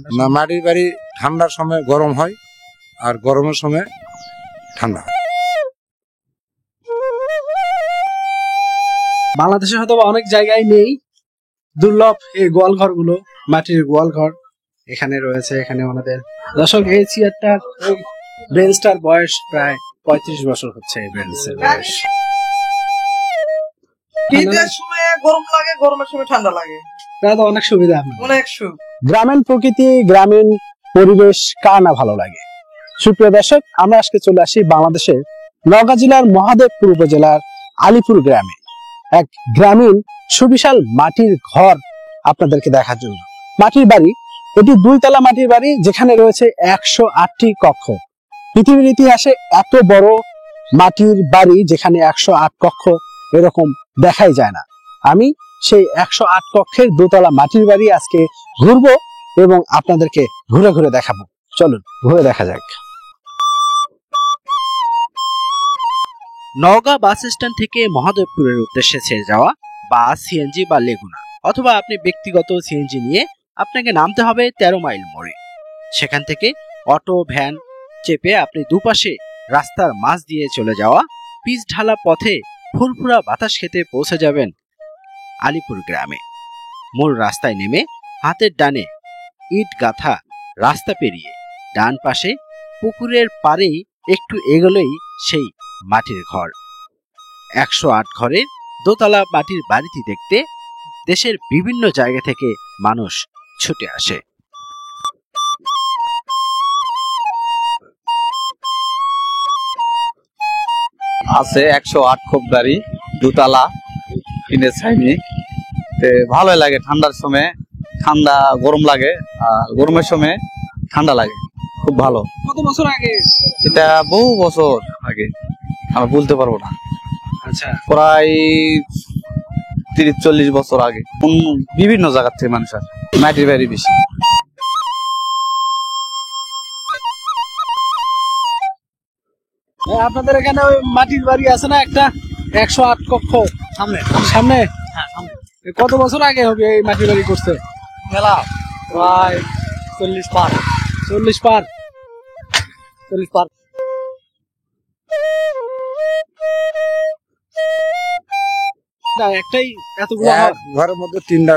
না, মাটির বাড়ি ঠান্ডার সময় গরম হয় আর গরমের সময় ঠান্ডা হয়। বাংলাদেশে হয়তো অনেক জায়গায় নেই, দুর্লভ এই গোয়াল ঘর গুলো, মাটির গোয়াল ঘর এখানে রয়েছে। এখানে আমাদের দর্শক এই চেয়ারটার বেঞ্চটার বয়স প্রায় 35 বছর হচ্ছে। এই বেঞ্চের বয়স। শীতের সময় গরম লাগে, গরমের সময় ঠান্ডা লাগে, তাহলে তো অনেক সুবিধা, অনেক সুখ। গ্রামীণ প্রকৃতি, গ্রামীণ পরিবেশ কার না ভালো লাগে। সুপ্রিয় দর্শক, আমরা আজকে চলে আসি বাংলাদেশের নওগাঁ জেলার মহাদেবপুর উপজেলার আলীপুর গ্রামে এক গ্রামীণ সুবিশাল মাটির ঘর আপনাদেরকে দেখার জন্য। মাটির বাড়ি, এটি 2 তলা মাটির বাড়ি, যেখানে রয়েছে 108টি কক্ষ। পৃথিবীর ইতিহাসে এত বড় মাটির বাড়ি যেখানে 108 কক্ষ এরকম দেখাই যায় না। আমি সেই 108 কক্ষের 2 তলা মাটির বাড়ি আজকে ঘুরবো এবং আপনাদেরকে ঘুরে ঘুরে দেখাবো। চলুন ঘুরে দেখা যাক। নওগাঁ বাস স্ট্যান্ড থেকে মহাদেবপুরের উদ্দেশ্যে ছেড়ে যাওয়া বাস, সিএনজি বা লেগুনা, অথবা আপনি ব্যক্তিগত সিএনজি নিয়ে আপনাকে নামতে হবে 13 মাইল মোড়ে। সেখান থেকে অটো, ভ্যান চেপে আপনি দুপাশে রাস্তার মাঝ দিয়ে চলে যাওয়া পিচ ঢালা পথে ফুরফুরা বাতাস খেতে পৌঁছে যাবেন আলীপুর গ্রামে। মূল রাস্তায় নেমে হাতের ডানে ইট গাঁথা রাস্তা পেরিয়ে ডান পাশে পুকুরের পাড়েই একটু এগোলেই সেই মাটির ঘর। 108 ঘরের দোতলা মাটির বাড়িটি দেখতে দেশের বিভিন্ন জায়গা থেকে মানুষ ছুটে আসে। আছে 108 খোপ বাড়ি, 2 তলা, টিনের ছাইনি। ভালোই লাগে ঠান্ডার সময়, ঠান্ডা গরম লাগে, আর গরমের সময় ঠান্ডা লাগে, খুব ভালো। কত বছর আগে? এটা বহু বছর আগে, আমি বলতে পারবো না। আচ্ছা, প্রায় 30-40 বছর আগে। বিভিন্ন জায়গার থেকে মানুষ আসে, মাটির বাড়ি বেশি। আপনাদের এখানে ওই মাটির বাড়ি আছে না একটা 108 কক্ষ সামনে সামনে? কত বছর আগে হবে এই মাটির বাড়ি করছে? মেলা প্রায় 40 পার। না, একটাই এতগুলো এক ঘরের মধ্যে 3টা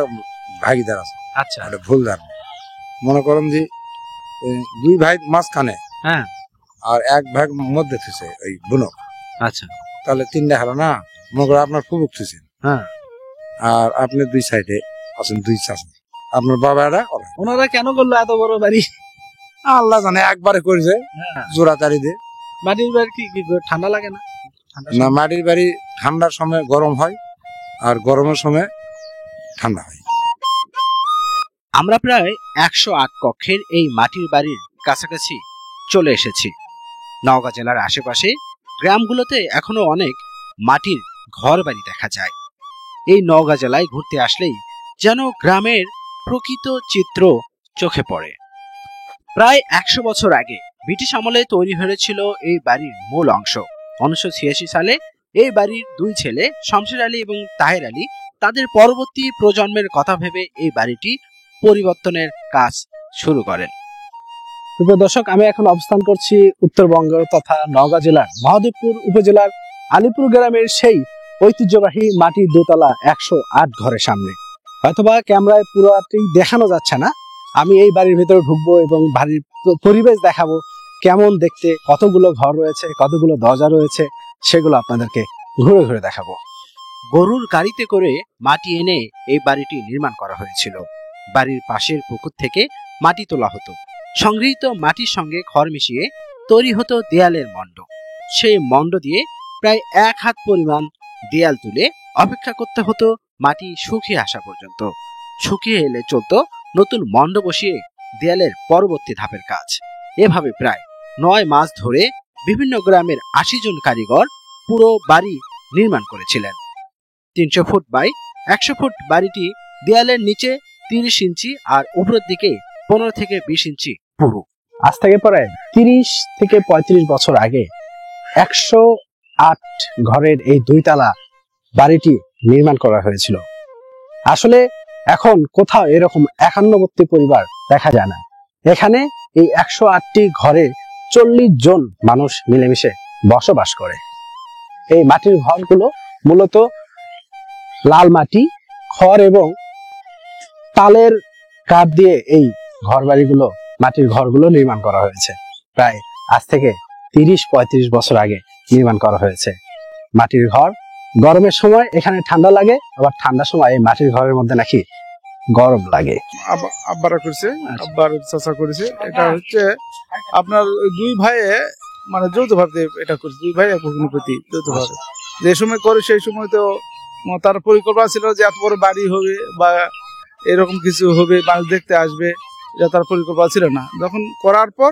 ভাগিদার আছে। আচ্ছা, এটা ভুল ধারণা। মনে করেন যে 2 ভাই মাঝখানে, হ্যাঁ, আর 1 ভাগ মধ্যে থুছে ওই বুনক, আচ্ছা, তাহলে 3টা হলো না। মনে করেন আপনার ফুবুক থুছেন, হ্যাঁ, আর আপনি 2 সাইডে আছেন 2 চাষা। আপনার বাবারা ওনারা কেন করলো এত বড় বাড়ি? আল্লাহ জানে, একবারে করেছে জোড়া তারি দিয়ে। মাটির বাড়ি কি ঠান্ডা লাগে না? না, মাটির বাড়ি ঠান্ডার সময় গরম হয় আর গরমের সময় ঠান্ডা হয়। আমরা প্রায় 108 কক্ষের এই মাটির বাড়ির কাছাকাছি চলে এসেছি। নওগাঁ জেলার আশেপাশে গ্রামগুলোতে এখনো অনেক মাটির ঘর বাড়ি দেখা যায়। এই নওগাঁ জেলায় ঘুরতে আসলেই যেন গ্রামের প্রকৃত চিত্র চোখে পড়ে। প্রায় 100 বছর আগে ব্রিটিশ আমলে তৈরি হয়েছিল এই বাড়ির মূল অংশ। 1986 সালে এই বাড়ির 2 ছেলে শমশের আলী এবং তাহের আলী তাদের পরবর্তী প্রজন্মের কথা ভেবে এই বাড়িটি পরিবর্তনের কাজ শুরু করেন। প্রিয় দর্শক, আমি এখন অবস্থান করছি উত্তরবঙ্গ তথা নওগাঁ জেলার মহাদেবপুর উপজেলার আলীপুর গ্রামের সেই ঐতিহ্যবাহী মাটির 2 তলা 108 ঘরের সামনে। হয়তোবা ক্যামেরায় পুরোটি দেখানো যাচ্ছে না। আমি এই বাড়ির ভেতরে ঢুকবো এবং বাড়ির পরিবেশ দেখাবো, কেমন দেখতে, কতগুলো ঘর রয়েছে, কতগুলো দরজা রয়েছে, সেগুলো আপনাদেরকে ঘুরে ঘুরে দেখাবো। গরুর গাড়িতে করে মাটি এনে এই বাড়িটি নির্মাণ করা হয়েছিল। বাড়ির পাশের পুকুর থেকে মাটি তোলা হতো। সংগৃহীত মাটির সঙ্গে খড় মিশিয়ে তৈরি হতো দেয়ালের মণ্ড। সেই মণ্ড দিয়ে প্রায় 1 হাত পরিমাণ দেয়াল তুলে অপেক্ষা করতে হতো মাটি শুকিয়ে আসা পর্যন্ত। শুকিয়ে এলে চলতো নতুন মণ্ড বসিয়ে দেয়ালের পরবর্তী ধাপের কাজ। এভাবে প্রায় 9 মাস ধরে বিভিন্ন গ্রামের 80 জন কারিগর পুরো বাড়ি নির্মাণ করেছিলেন। 300 ফুট বাই 100 ফুট বাড়িটি দেয়ালের নিচে 30 ইঞ্চি আর উপরের দিকে 15 থেকে 20 ইঞ্চি পুরু। আজ থেকে প্রায় 30 থেকে 35 বছর আগে 108 ঘরের এই 2 তলা বাড়িটি নির্মাণ করা হয়েছিল। আসলে এখন কোথাও এরকম 91 পরিবার দেখা যায় না। এখানে এই 108টি ঘরে 40 জন মানুষ মিলেমিশে বসবাস করে। এই মাটির ঘরগুলো মূলত লাল মাটি, খড় এবং তালের কাঠ দিয়ে এই ঘরবাড়িগুলো, মাটির ঘরগুলো নির্মাণ করা হয়েছে। প্রায় আজ থেকে 30-35 বছর আগে নির্মাণ করা হয়েছে মাটির ঘর। গরমের সময় এখানে ঠান্ডা লাগে, আবার ঠান্ডার সময় এই মাটির ঘরের মধ্যে নাকি গরম লাগে। আব্বারা করছে, আব্বার চাচা করেছে। এটা হচ্ছে আপনার ওই দুই ভাইয়ে মানে যৌথ ভাবে এটা করছে, দুই ভাই এক ভগ্নির প্রতি যৌথ ভাবে যে সময় করে সেই সময় তো তার পরিকল্পনা ছিল যে এত বড় বাড়ি হবে বা এরকম কিছু হবে, মানুষ দেখতে আসবে, এটা তার পরিকল্পনা ছিল না। যখন করার পর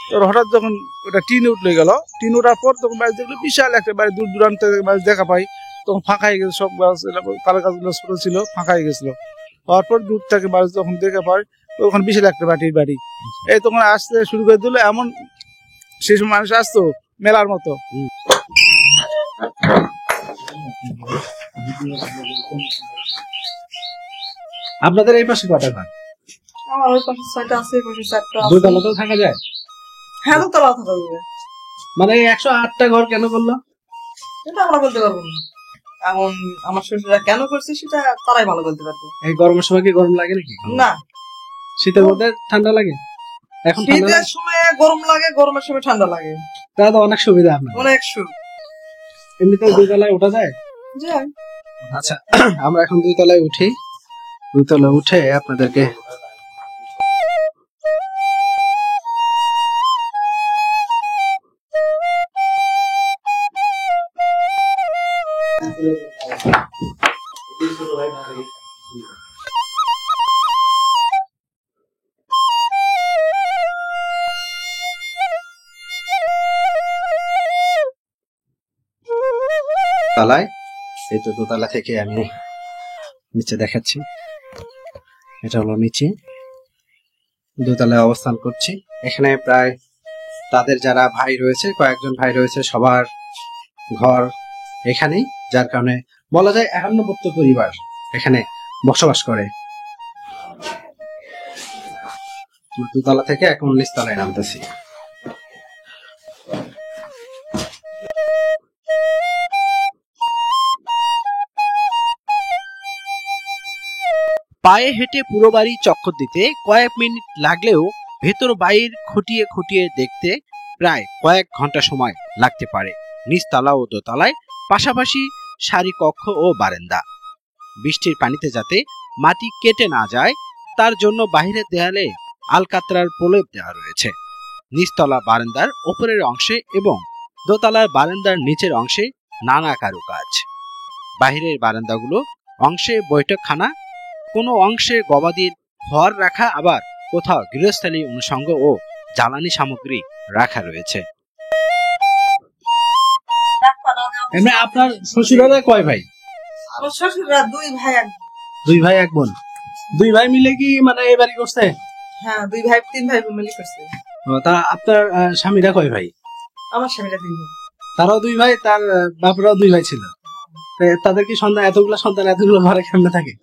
তোর হঠাৎ যখন ওটা টিন উঠলে গেল, টিন ওঠার পর তখন বাড়ি দেখলো বিশাল একটা বাড়ি, দূর দূরান্ত থেকে বাড়ি দেখা পাই। তখন ফাঁকা হয়ে গেছে, সব গাছ তাল গাছগুলো ছোট ছিল, ফাঁকা হয়ে গেছিল। হওয়ার পর দূর থেকে বাড়ি যখন দেখে পাই তখন বিশাল একটা মাটির বাড়ি। এই তখন আসতে শুরু করে দিল, এমন সেই সময় মানুষ আসতো মেলার মতো। আপনাদের এই পাশে কয়টা ঘর? আমার ওই পাশে 6টা আছে, এই পাশে 4টা আছে। দুতলাতেও থাকা যায়? হ্যাঁ, দোতলা থাকা যাবে। মানে 108টা ঘর কেন করলো এটা আমরা বলতে পারবো না। এমন আমার শ্বশুরা কেন করছে সেটা তারাই ভালো বলতে পারবে। এই গরমের সময় কি গরম লাগে নাকি? না, শীতের মধ্যে ঠান্ডা লাগে? এখন ঠান্ডা শীতের সময় গরম লাগে, গরমের সময় ঠান্ডা লাগে। তাহলে তো অনেক সুবিধা আপনার। অনেক সুখ। এমনিতে দুতলায় ওঠা যায়? যাই আচ্ছা, আমরা এখন দুতলায় উঠি। দুতলায় উঠে আপনাদেরকে তলায়, এই তো দোতলা থেকে আমি নিচে দেখাচ্ছি। এটা হলো নিচে, দোতলায় অবস্থান করছি। এখানে প্রায় তাদের যারা ভাই রয়েছে, কয়েকজন ভাই রয়েছে, সবার ঘর এখানেই, যার কারণে বলা যায় 51 পরিবার এখানে বসবাস করে। দোতলা থেকে এখন 19 তলায় নামতেছি। পায়ে হেঁটে পুরো বাড়ি চক্কর দিতে কয়েক মিনিট লাগলেও ভেতর বাইর খুঁটিয়ে খুঁটিয়ে দেখতে প্রায় কয়েক ঘন্টা সময় লাগতে পারে। নিচতলা ও দোতলায় পাশাপাশি সারি কক্ষ ও বারান্দা। বৃষ্টির পানিতে যাতে মাটি কেটে না যায় তার জন্য বাহিরের দেয়ালে আলকাতরার প্রলেপ দেওয়া রয়েছে। নিচতলা বারান্দার ওপরের অংশে এবং দোতলার বারান্দার নিচের অংশে নানা কারুকাজ। বাহিরের বারান্দাগুলো অংশে বৈঠকখানা, কোনো অংশে গবাদির ঘর রাখা, আবার কোথাও গৃহস্থালী অনুষঙ্গ ও জ্বালানি সামগ্রী রাখা রয়েছে। এমনি আপনার শ্বশুরেরা কয় ভাই? আমার শ্বশুররা 2 ভাই এক। 2 ভাই 1 বোন। 2 ভাই মিলে কি মানে এই বাড়ি করছে? হ্যাঁ, 2 ভাই 3 ভাই মিলে করছে। তা আপনার স্বামীরা কয় ভাই? আমার স্বামীরা 3 ভাই। তারাও 2 ভাই, তার বাপরাও 2 ভাই ছিল। তাদের কি সন্তান, এতগুলো সন্তান এতগুলো ঘরে কেমনে থাকে?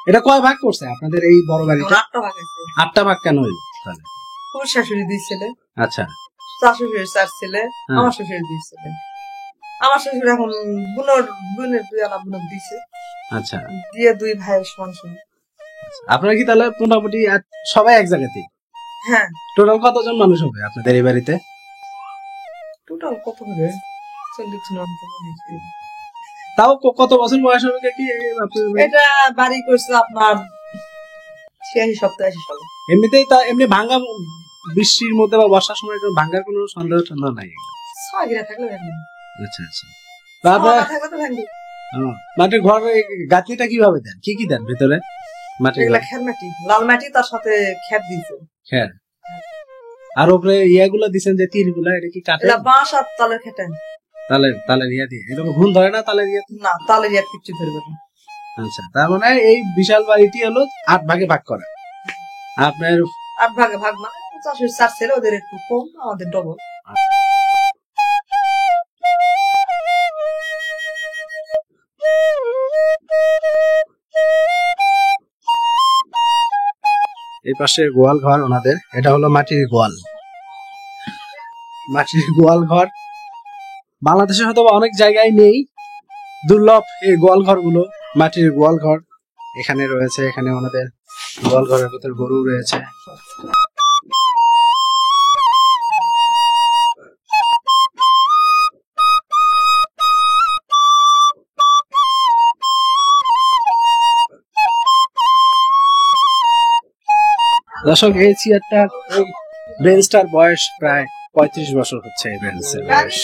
এটা কয় ভাগ করছে আপনাদের এই বড় বাড়িটা? 8টা ভাগ আছে। 8টা ভাগ কেন হইল তাহলে? ওর শাশুড়ি 2 ছেলে, আচ্ছা, তার শ্বশুরের 4 ছেলে, আমার শ্বশুরের 2 ছেলে। আমার শ্বশুর এখন বোনের 2 আনা বোন দিছে। আচ্ছা, দিয়ে 2 ভাইয়ের সমান সমান। আপনারা কি তাহলে মোটামুটি সবাই এক জায়গাতেই? হ্যাঁ। টোটাল কতজন মানুষ হবে আপনাদের এই বাড়িতে? টোটাল কত হবে? 40 জন মতো হবে। তাও কত বছর বয়স হবে কি এটা বাড়ি করছে আপনার 86-87 সালে। এমনিতেই তা এমনি ভাঙ্গা বৃষ্টির মধ্যে বা বর্ষার সময় ভাঙ্গার কোনো সন্দেহ টন্দেহ নাই? 6 গিরা থাকলে ভাঙবে। আচ্ছা আচ্ছা। তারপর থাকলে তো ভাঙবে। মাটির ঘর গাঁথনিটা কিভাবে দেন? কি কি দেন ভিতরে? মাটির এগুলা খের মাটি, লাল মাটি, তার সাথে খের দিয়েছে। খের, আর উপরে ইয়াগুলো দিছেন যে তীরগুলা, এটা কি কাঠের? এটা বাঁশ আর তালের খেটা। তালের ইয়া দিয়ে এরকম ঘুম ধরে না তালের ইয়া? না, তালের ইয়া কিচ্ছু ধরবে না। আচ্ছা, তার মানে এই বিশাল বাড়িটি হলো 8 ভাগে ভাগ করা। আপনার 8 ভাগে ভাগ মানে 4 ছেলে, ওদের একটু কম, আমাদের ডবল। এই পাশে গোয়াল ঘর ওনাদের, এটা হলো মাটির গোয়াল। মাটির গোয়াল ঘর বাংলাদেশে হয়তো বা অনেক জায়গায় নেই, দুর্লভ এই গোয়াল ঘরগুলো। মাটির গোয়াল ঘর এখানে রয়েছে, এখানে ওনাদের গোয়াল ঘরের ভিতর গরু রয়েছে। দর্শক, এই চেয়ারটার এই বেঞ্চটার বয়স প্রায় 35 বছর হচ্ছে। এই বেঞ্চের বয়স।